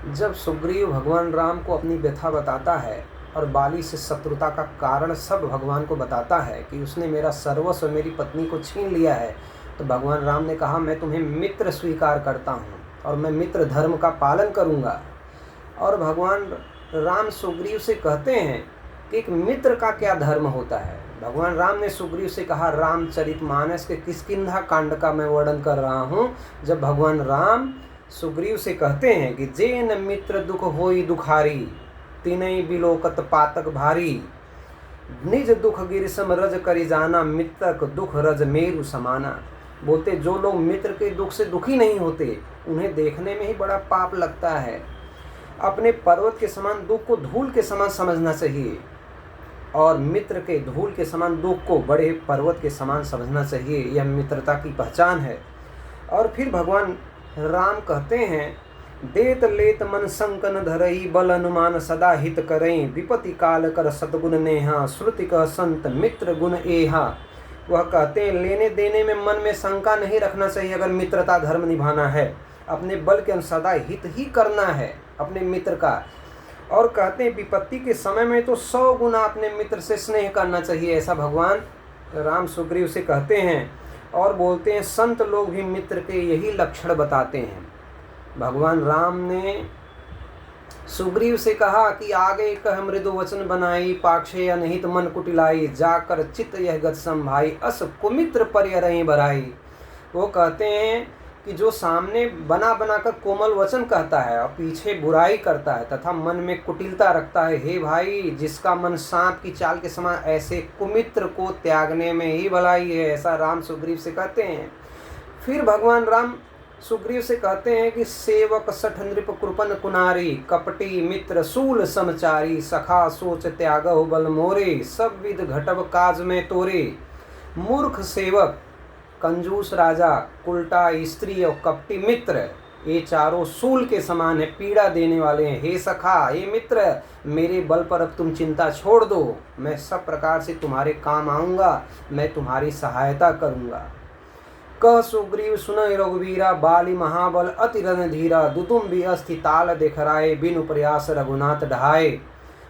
जब सुग्रीव भगवान राम को अपनी व्यथा बताता है और बाली से शत्रुता का कारण सब भगवान को बताता है कि उसने मेरा सर्वस्व मेरी पत्नी को छीन लिया है, तो भगवान राम ने कहा मैं तुम्हें मित्र स्वीकार करता हूँ और मैं मित्र धर्म का पालन करूँगा। और भगवान राम सुग्रीव से कहते हैं कि एक मित्र का क्या धर्म होता है। भगवान राम ने सुग्रीव से कहा, रामचरितमानस के किष्किंधा कांड का मैं वर्णन कर रहा हूँ, जब भगवान राम सुग्रीव से कहते हैं कि जेन मित्र दुख होई दुखारी, तिनई बिलोकत पातक भारी, निज दुख गिरिसम रज करी जाना, मित्रक दुख रज मेरु समाना। बोलते जो लोग मित्र के दुख से दुखी नहीं होते उन्हें देखने में ही बड़ा पाप लगता है। अपने पर्वत के समान दुख को धूल के समान समझना चाहिए और मित्र के धूल के समान दुख को बड़े पर्वत के समान समझना चाहिए। यह मित्रता की पहचान है। और फिर भगवान राम कहते हैं, देत लेत मन संकन धरई, बल अनुमान सदा हित करई, विपति काल कर सतगुण नेहा, श्रुति कह संत मित्र गुण एहा। वह कहते हैं लेने देने में मन में शंका नहीं रखना चाहिए। अगर मित्रता धर्म निभाना है, अपने बल के अनुसार सदा हित ही करना है अपने मित्र का। और कहते हैं विपत्ति के समय में तो 100 गुना अपने मित्र से स्नेह करना चाहिए, ऐसा भगवान राम सुग्रीव से कहते हैं। और बोलते हैं संत लोग भी मित्र के यही लक्षण बताते हैं। भगवान राम ने सुग्रीव से कहा कि आगे कह मृदु वचन बनाई, पाक्षे अनहित मन कुटिलाई, जाकर चित्त यह गत संभाई, अस कुमित्र पर्यरई बराई। वो कहते हैं कि जो सामने बना बनाकर कोमल वचन कहता है और पीछे बुराई करता है तथा मन में कुटिलता रखता है, हे भाई जिसका मन सांप की चाल के समान, ऐसे कुमित्र को त्यागने में ही भलाई है, ऐसा राम सुग्रीव से कहते हैं। फिर भगवान राम सुग्रीव से कहते हैं कि सेवक सठ नृप कृपन कुनारी, कपटी मित्र सूल समचारी, सखा सोच त्यागहु बल मोरे, सब विध घटब काज में तोरे। मूर्ख सेवक, कंजूस राजा, उल्टा स्त्री और कपटी मित्र, ये चारों सूल के समान है, पीड़ा देने वाले हैं। हे सखा, हे मित्र, मेरे बल पर अब तुम चिंता छोड़ दो, मैं सब प्रकार से तुम्हारे काम आऊँगा, मैं तुम्हारी सहायता करूँगा। कह सुग्रीव सुनहि रघुवीरा, बाली महाबल अति रणधीरा, दुदुम्बी अस्थि ताल देखराए, बिनु प्रयास रघुनाथ ढहाए।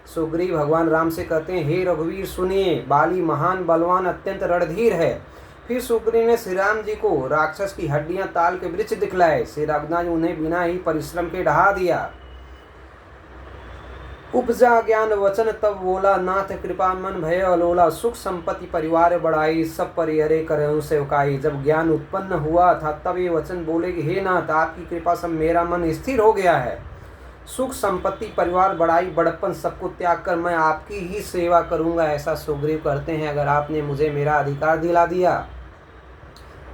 सुग्रीव भगवान राम से कहते हैं, हे रघुवीर सुनिए, बाली महान बलवान अत्यंत रणधीर है। फिर सुग्रीव ने श्री राम जी को राक्षस की हड्डियां ताल के वृक्ष दिखलाए। श्री रघुनाथ जी उन्हें बिना ही परिश्रम के ढहा दिया। उपजा ज्ञान वचन तब बोला, नाथ कृपा मन भय अलोला, सुख संपत्ति परिवार बढ़ाई, सब परिहरे करहु सेवकाई। जब ज्ञान उत्पन्न हुआ था तब ये वचन बोले कि हे नाथ, आपकी कृपा से मेरा मन स्थिर हो गया है, सुख संपत्ति परिवार बढ़ाई बड़प्पन सबको त्याग कर मैं आपकी ही सेवा करूंगा, ऐसा सुग्रीव कहते हैं। अगर आपने मुझे मेरा अधिकार दिला दिया,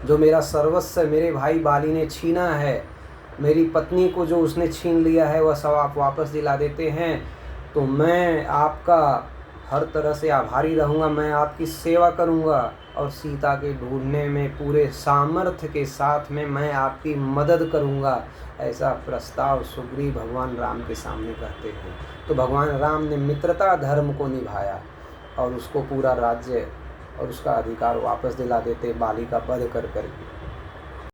जो मेरा सर्वस्व मेरे भाई बाली ने छीना है, मेरी पत्नी को जो उसने छीन लिया है, वह सब आप वापस दिला देते हैं, तो मैं आपका हर तरह से आभारी रहूँगा, मैं आपकी सेवा करूँगा और सीता के ढूंढने में पूरे सामर्थ्य के साथ में मैं आपकी मदद करूँगा, ऐसा प्रस्ताव सुग्रीव भगवान राम के सामने कहते हैं। तो भगवान राम ने मित्रता धर्म को निभाया और उसको पूरा राज्य और उसका अधिकार वापस दिला देते बाली का वध कर करके।